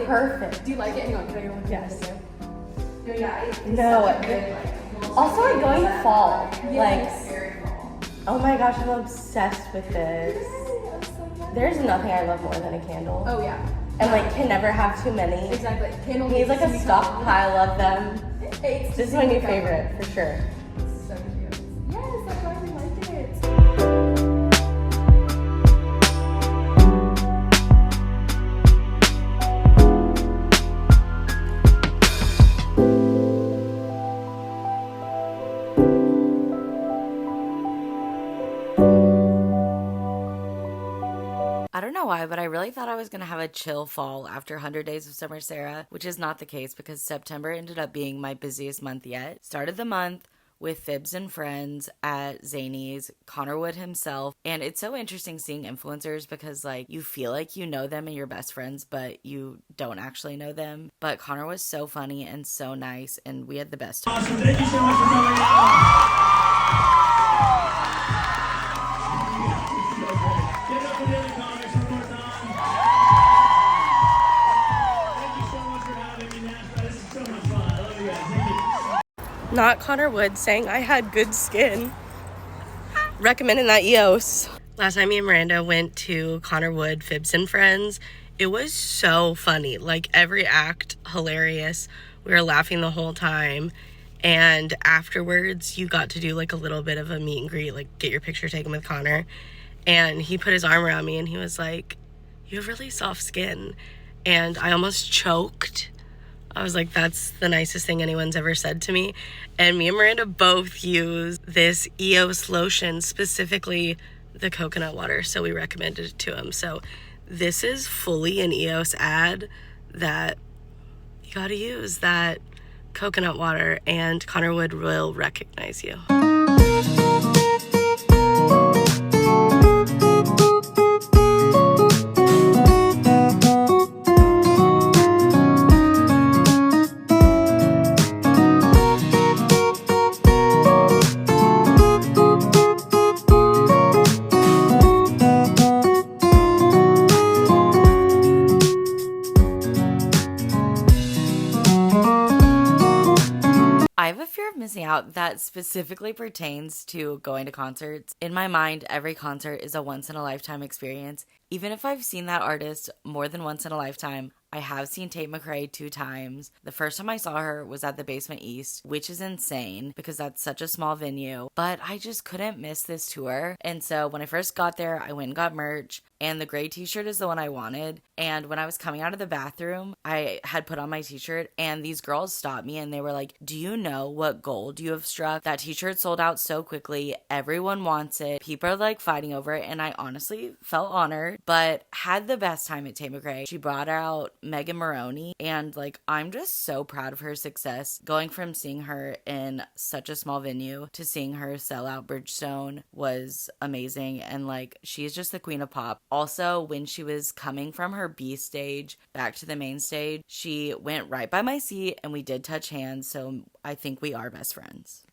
perfect. Do you like it? Hang on, can I go one? Yes. No. Also, like going fall. Yes. Oh my gosh, I'm obsessed with this. There's nothing I love more than a candle. Oh yeah. And like can never have too many. Exactly. Candle Needs like a stockpile of them. This is my new favorite for sure. So cute. Yes, that's why we like it. I don't know why, but I really thought I was going to have a chill fall after 100 Days of Summer Sarah, which is not the case because September ended up being my busiest month yet. Started the month with Fibs and friends at Zany's, Connor Wood himself, and it's so interesting seeing influencers because like you feel like you know them and you're best friends, but you don't actually know them. But Connor was so funny and so nice, and we had the best time. Awesome. Thank you so much for coming out. Give it up for the other comics one more time. Thank you so much for having me, Nashville. This is so much fun. I love you guys. Thank you. Not Connor Wood saying I had good skin. Recommending that EOS. Last time me and Miranda went to Connor Wood, Fibs and Friends, it was so funny. Like every act, hilarious. We were laughing the whole time. And afterwards, you got to do like a little bit of a meet and greet, like get your picture taken with Connor. And he put his arm around me and he was like, "You have really soft skin." And I almost choked. I was like, that's the nicest thing anyone's ever said to me. And me and Miranda both use this EOS lotion, specifically the coconut water. So we recommended it to him. So this is fully an EOS ad that you gotta use, that coconut water, and Connor Wood will recognize you. I have a fear of missing out that specifically pertains to going to concerts. In my mind, every concert is a once-in-a-lifetime experience. Even if I've seen that artist more than once in a lifetime, I have seen Tate McRae 2 times. The first time I saw her was at the Basement East, which is insane because that's such a small venue, but I just couldn't miss this tour. And so when I first got there, I went and got merch, and the gray t-shirt is the one I wanted. And when I was coming out of the bathroom, I had put on my t-shirt, and these girls stopped me and they were like, "Do you know what gold you have struck? That t-shirt sold out so quickly. Everyone wants it. People are like fighting over it." And I honestly felt honored, but had the best time at Tate McRae. She brought out Megan Maroney, and like I'm just so proud of her success. Going from seeing her in such a small venue to seeing her sell out Bridgestone was amazing, and like she's just the queen of pop. Also, when she was coming from her B stage back to the main stage, she went right by my seat and we did touch hands, so I think we are best friends.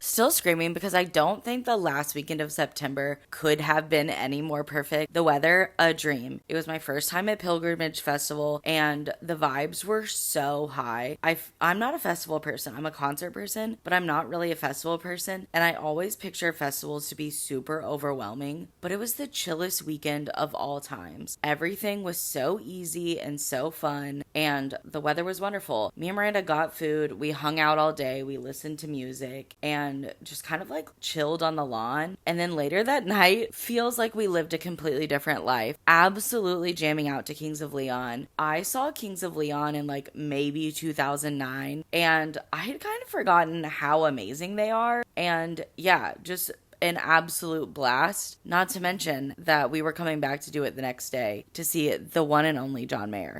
Still screaming because I don't think the last weekend of September could have been any more perfect. The weather, a dream. It was my first time at Pilgrimage Festival and the vibes were so high. I'm not a festival person. I'm a concert person, but I'm not really a festival person. And I always picture festivals to be super overwhelming, but it was the chillest weekend of all times. Everything was so easy and so fun, and the weather was wonderful. Me and Miranda got food. We hung out all day. We listened to music and just kind of like chilled on the lawn. And then later that night feels like we lived a completely different life. Absolutely jamming out to Kings of Leon. I saw Kings of Leon in like maybe 2009, and I had kind of forgotten how amazing they are. And yeah, just an absolute blast. Not to mention that we were coming back to do it the next day to see the one and only John Mayer.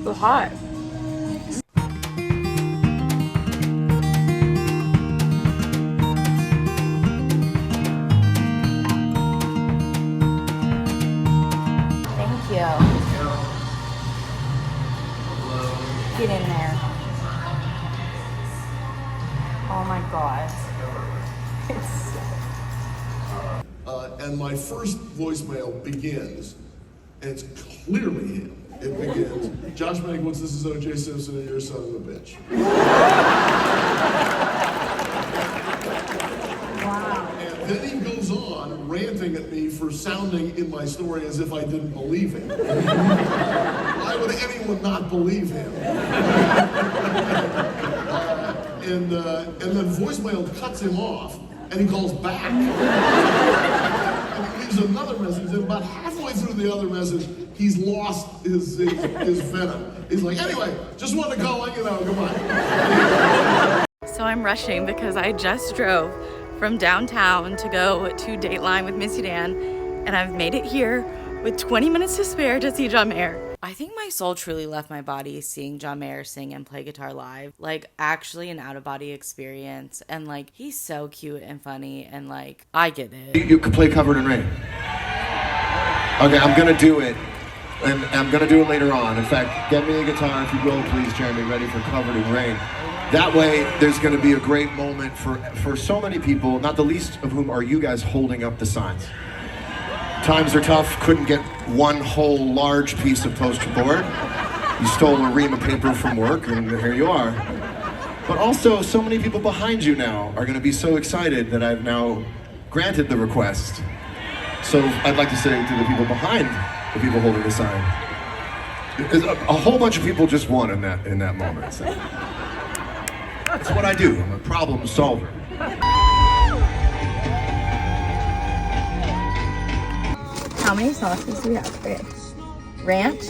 So hot. Thank you. Get in there. Oh my God. And my first voicemail begins, and it's clearly him. It begins, Josh Mankiewicz, this is O.J. Simpson, and you're a son of a bitch. Wow. And then he goes on ranting at me for sounding in my story as if I didn't believe him. Why would anyone not believe him? And then voicemail cuts him off, and he calls back. And he leaves another message, and about halfway through the other message, he's lost his venom. He's like, anyway, just wanted to call, you know, goodbye. So I'm rushing because I just drove from downtown to go to Dateline with Missy Dan, and I've made it here with 20 minutes to spare to see John Mayer. I think my soul truly left my body seeing John Mayer sing and play guitar live. Like, actually an out-of-body experience. And, like, he's so cute and funny, and, like, I get it. You could play Covered in Rain. Okay, I'm gonna do it. And I'm gonna do it later on. In fact, get me a guitar if you will, please, Jeremy, ready for Covered in Rain. That way, there's gonna be a great moment for so many people, not the least of whom are you guys holding up the signs. Times are tough, couldn't get one whole large piece of poster board. You stole a ream of paper from work, and here you are. But also, so many people behind you now are gonna be so excited that I've now granted the request. So I'd like to say to the people behind the people holding the sign, a whole bunch of people just won in that moment. So. That's what I do, I'm a problem solver. How many sauces do we have? Okay. Ranch,